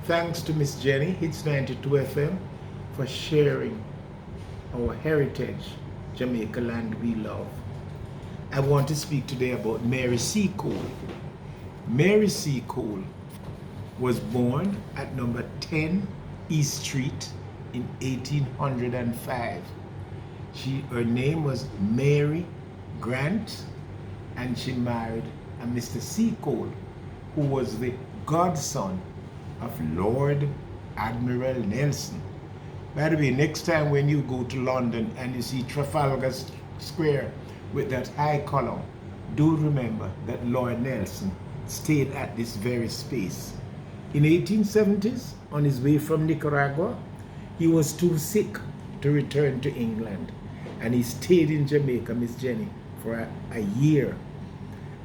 Thanks to Miss Jenny, Hits 92 FM, for sharing our heritage, Jamaica land we love. I want to speak today about Mary Seacole. Mary Seacole was born at number 10 East Street in 1805. Her name was Mary Grant, and she married a Mr. Seacole, who was the godson of Lord Admiral Nelson. By the way, next time when you go to London and you see Trafalgar Square with that high column, do remember that Lord Nelson stayed at this very space. In 1870s, on his way from Nicaragua, he was too sick to return to England, and he stayed in Jamaica, Miss Jenny, for a year.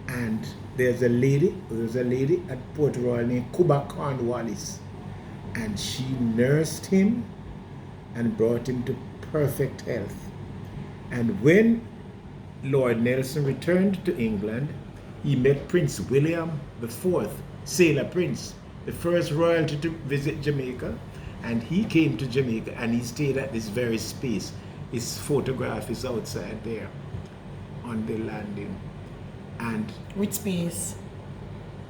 And there was a lady at Port Royal named Cuba Cornwallis, and she nursed him and brought him to perfect health. And when Lord Nelson returned to England, he met Prince William IV, Sailor Prince, the first royalty to visit Jamaica, and he came to Jamaica and he stayed at this very space. His photograph is outside there on the landing. And which space?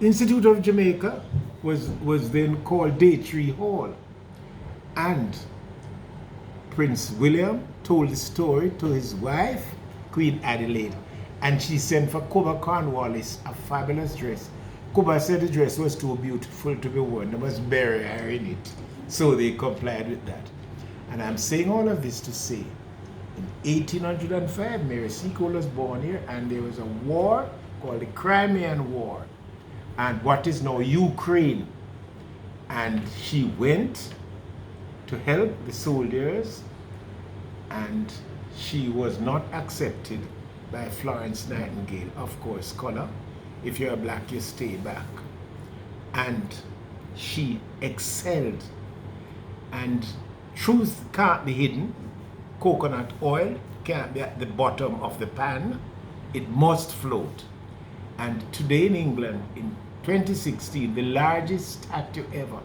Institute of Jamaica was then called Daytree Hall. And Prince William told the story to his wife, Queen Adelaide, and she sent for Cuba Cornwallis a fabulous dress. Cuba said the dress was too beautiful to be worn. They must bury her in it. So they complied with that. And I'm saying all of this to say, in 1805, Mary Seacole was born here, and there was a war called the Crimean War, and what is now Ukraine. And she went to help the soldiers, and she was not accepted by Florence Nightingale. Of course, color. If you're black, you stay back. And she excelled. And truth can't be hidden. Coconut oil can't be at the bottom of the pan. It must float. And today in England, in 2016, the largest statue ever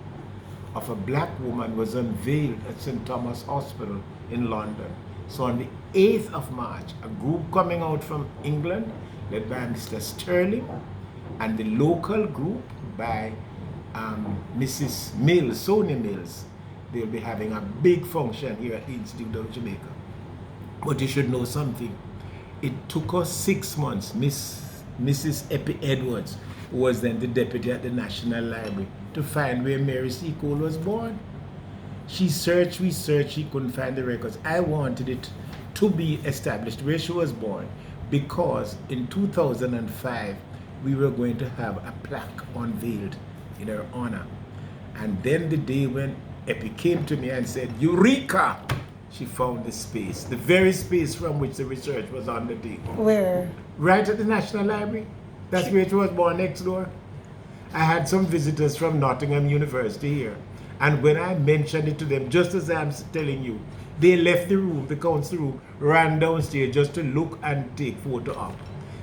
of a black woman was unveiled at St. Thomas Hospital in London. So on the 8th of March, a group coming out from England, led by Mr. Sterling, and the local group by Mrs. Mills, Sonia Mills, they'll be having a big function here at the Institute of Jamaica. But you should know something. It took us 6 months, Mrs. Eppie Edwards, who was then the deputy at the National Library, to find where Mary Seacole was born. She searched, we searched, she couldn't find the records. I wanted it to be established where she was born, because in 2005, we were going to have a plaque unveiled in her honor. And then the day when Eppie came to me and said, Eureka! She found the space, the very space from which the research was undertaken. Where? Right at the National Library. That's where she was born, next door. I had some visitors from Nottingham University here. And when I mentioned it to them, just as I'm telling you, they left the room, the council room, ran downstairs just to look and take photo up.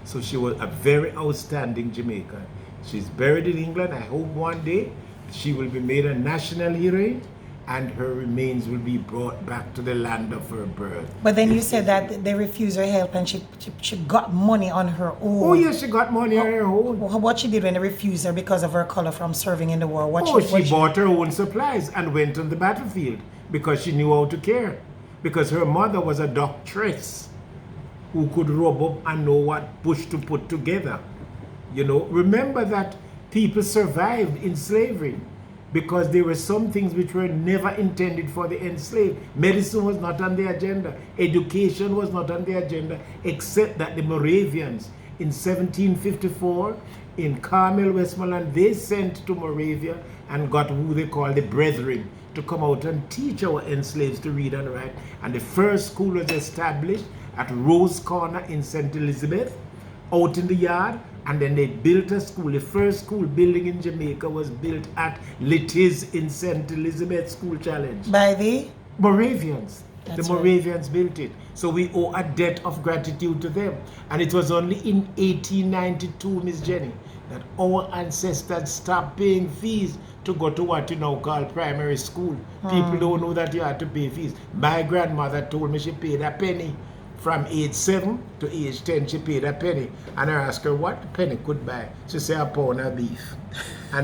So she was a very outstanding Jamaican. She's buried in England. I hope one day she will be made a national heroine, and her remains will be brought back to the land of her birth. But then you said that they refused her help and she got money on her own. Oh yes, she got money on her own. What she did when they refused her because of her color from serving in the war? She bought her own supplies and went on the battlefield because she knew how to care. Because her mother was a doctress who could rub up and know what bush to put together. You know, remember that people survived in slavery because there were some things which were never intended for the enslaved. Medicine was not on the agenda. Education was not on the agenda, except that the Moravians in 1754 in Carmel, Westmoreland, they sent to Moravia and got who they call the Brethren to come out and teach our enslaved to read and write. And the first school was established at Rose Corner in St. Elizabeth, out in the yard. And then they built a school. The first school building in Jamaica was built at Littiz in St. Elizabeth School Challenge. By the Moravians. That's the Moravians built it. So we owe a debt of gratitude to them. And it was only in 1892, Miss Jenny, that our ancestors stopped paying fees to go to what you now call primary school. People don't know that you had to pay fees. My grandmother told me she paid a penny. From age 7 to age 10, she paid a penny. And I asked her what the penny could buy. She said a pound of beef. And